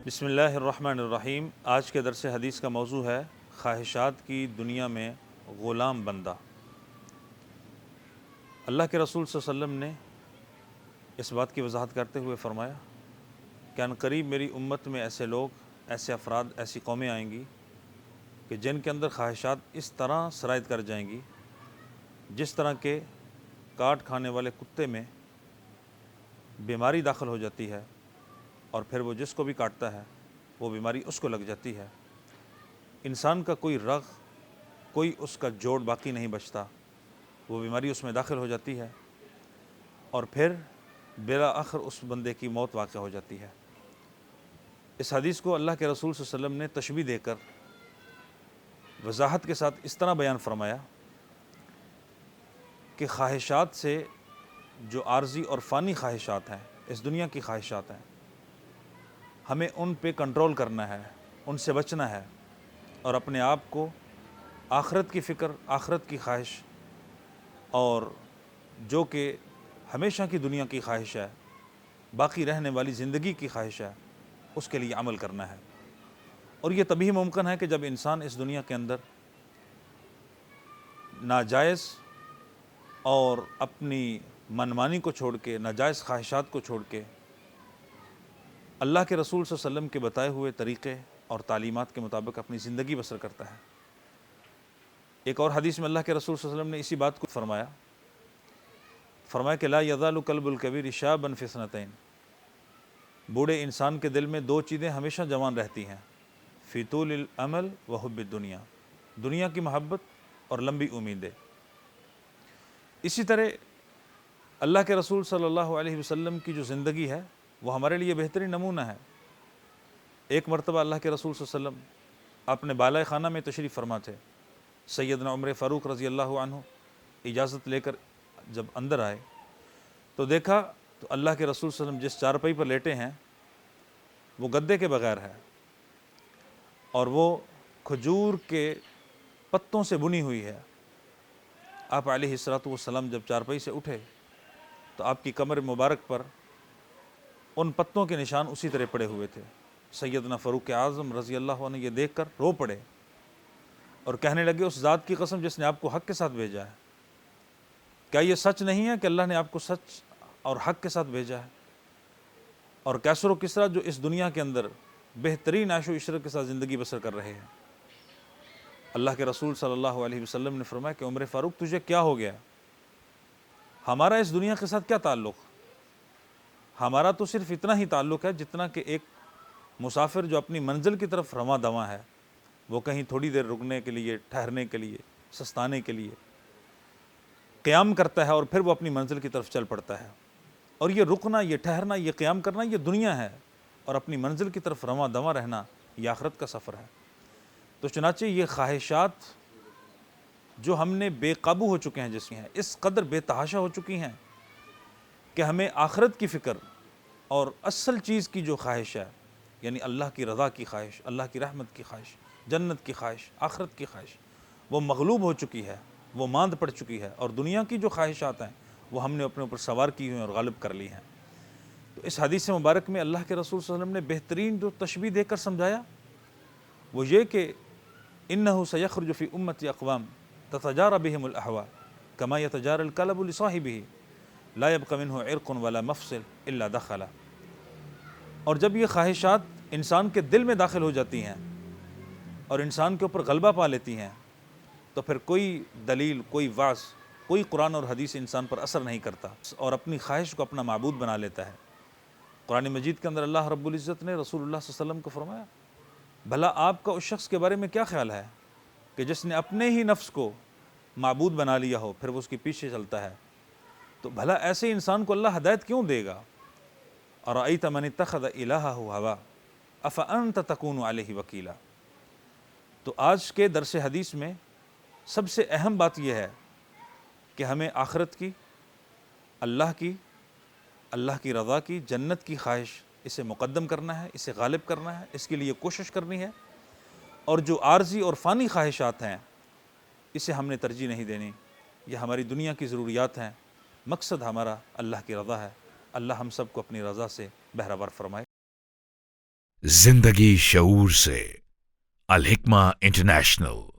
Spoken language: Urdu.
بسم اللہ الرحمن الرحیم۔ آج کے درس حدیث کا موضوع ہے خواہشات کی دنیا میں غلام بندہ۔ اللہ کے رسول صلی اللہ علیہ وسلم نے اس بات کی وضاحت کرتے ہوئے فرمایا کہ عنقریب میری امت میں ایسے لوگ، ایسے افراد، ایسی قومیں آئیں گی کہ جن کے اندر خواہشات اس طرح سرایت کر جائیں گی جس طرح کہ کاٹ کھانے والے کتے میں بیماری داخل ہو جاتی ہے اور پھر وہ جس کو بھی کاٹتا ہے وہ بیماری اس کو لگ جاتی ہے۔ انسان کا کوئی رگ، کوئی اس کا جوڑ باقی نہیں بچتا، وہ بیماری اس میں داخل ہو جاتی ہے اور پھر بالآخر اس بندے کی موت واقع ہو جاتی ہے۔ اس حدیث کو اللہ کے رسول صلی اللہ علیہ وسلم نے تشبیہ دے کر وضاحت کے ساتھ اس طرح بیان فرمایا کہ خواہشات سے، جو عارضی اور فانی خواہشات ہیں، اس دنیا کی خواہشات ہیں، ہمیں ان پہ کنٹرول کرنا ہے، ان سے بچنا ہے اور اپنے آپ کو آخرت کی فکر، آخرت کی خواہش اور جو کہ ہمیشہ کی دنیا کی خواہش ہے، باقی رہنے والی زندگی کی خواہش ہے، اس کے لیے عمل کرنا ہے۔ اور یہ تبھی ممکن ہے کہ جب انسان اس دنیا کے اندر ناجائز اور اپنی منمانی کو چھوڑ کے، ناجائز خواہشات کو چھوڑ کے اللہ کے رسول صلی اللہ علیہ وسلم کے بتائے ہوئے طریقے اور تعلیمات کے مطابق اپنی زندگی بسر کرتا ہے۔ ایک اور حدیث میں اللہ کے رسول صلی اللہ علیہ وسلم نے اسی بات کو فرمایا کہ لا یزال قلب الکبیر شابا فی اثنتین، بوڑھے انسان کے دل میں دو چیزیں ہمیشہ جوان رہتی ہیں، فی طول الامل و حب الدنیا، دنیا کی محبت اور لمبی امیدیں۔ اسی طرح اللہ کے رسول صلی اللہ علیہ وسلم کی جو زندگی ہے وہ ہمارے لیے بہترین نمونہ ہے۔ ایک مرتبہ اللہ کے رسول صلی اللہ علیہ وسلم اپنے بالائے خانہ میں تشریف فرما تھے۔ سیدنا عمر فاروق رضی اللہ عنہ اجازت لے کر جب اندر آئے تو دیکھا تو اللہ کے رسول صلی اللہ علیہ وسلم جس چارپائی پر لیٹے ہیں وہ گدے کے بغیر ہے اور وہ کھجور کے پتوں سے بنی ہوئی ہے۔ آپ علیہ الصلوۃ والسلام جب چارپائی سے اٹھے تو آپ کی کمر مبارک پر ان پتوں کے نشان اسی طرح پڑے ہوئے تھے۔ سیدنا فاروق اعظم رضی اللہ عنہ یہ دیکھ کر رو پڑے اور کہنے لگے اس ذات کی قسم جس نے آپ کو حق کے ساتھ بھیجا ہے، کیا یہ سچ نہیں ہے کہ اللہ نے آپ کو سچ اور حق کے ساتھ بھیجا ہے؟ اور کیسر و کسریٰ جو اس دنیا کے اندر بہترین عیش و عشرت کے ساتھ زندگی بسر کر رہے ہیں۔ اللہ کے رسول صلی اللہ علیہ وسلم نے فرمایا کہ عمر فاروق تجھے کیا ہو گیا؟ ہمارا اس دنیا کے ساتھ کیا تعلق؟ ہمارا تو صرف اتنا ہی تعلق ہے جتنا کہ ایک مسافر جو اپنی منزل کی طرف رواں دواں ہے، وہ کہیں تھوڑی دیر رکنے کے لیے، ٹھہرنے کے لیے، سستانے کے لیے قیام کرتا ہے اور پھر وہ اپنی منزل کی طرف چل پڑتا ہے۔ اور یہ رکنا، یہ ٹھہرنا، یہ قیام کرنا، یہ دنیا ہے، اور اپنی منزل کی طرف رواں دواں رہنا یہ آخرت کا سفر ہے۔ تو چنانچہ یہ خواہشات جو ہم نے بے قابو ہو چکے ہیں، جس کی ہیں اس قدر بے تحاشا ہو چکی ہیں کہ ہمیں آخرت کی فکر اور اصل چیز کی جو خواہش ہے، یعنی اللہ کی رضا کی خواہش، اللہ کی رحمت کی خواہش، جنت کی خواہش، آخرت کی خواہش، وہ مغلوب ہو چکی ہے، وہ ماند پڑ چکی ہے، اور دنیا کی جو خواہشات ہیں وہ ہم نے اپنے اوپر سوار کی ہوئی ہیں اور غالب کر لی ہیں۔ تو اس حدیث مبارک میں اللہ کے رسول صلی اللہ علیہ وسلم نے بہترین جو تشبیہ دے کر سمجھایا وہ یہ کہ انہ سیخرج فی امتی اقوام تتجاری بہم الاہواء کما یتجاری الکلب لصاحبہ لا یبق منہ عرق ولا مفصل الا دخلا۔ اور جب یہ خواہشات انسان کے دل میں داخل ہو جاتی ہیں اور انسان کے اوپر غلبہ پا لیتی ہیں تو پھر کوئی دلیل، کوئی وعظ، کوئی قرآن اور حدیث انسان پر اثر نہیں کرتا اور اپنی خواہش کو اپنا معبود بنا لیتا ہے۔ قرآن مجید کے اندر اللہ رب العزت نے رسول اللہ صلی اللہ علیہ وسلم کو فرمایا، بھلا آپ کا اس شخص کے بارے میں کیا خیال ہے کہ جس نے اپنے ہی نفس کو معبود بنا لیا ہو پھر وہ اس کے پیچھے چلتا ہے؟ تو بھلا ایسے انسان کو اللہ ہدایت کیوں دے گا؟ ارأیت من اتخذ الہہ ہوا افانت تکون علیہ وکیلا۔ تو آج کے درس حدیث میں سب سے اہم بات یہ ہے کہ ہمیں آخرت کی، اللہ کی رضا کی، جنت کی خواہش اسے مقدم کرنا ہے، اسے غالب کرنا ہے، اس کے لیے کوشش کرنی ہے، اور جو عارضی اور فانی خواہشات ہیں اسے ہم نے ترجیح نہیں دینی۔ یہ ہماری دنیا کی ضروریات ہیں، مقصد ہمارا اللہ کی رضا ہے۔ اللہ ہم سب کو اپنی رضا سے بہرہ ور فرمائے۔ زندگی شعور سے، الحکمہ انٹرنیشنل۔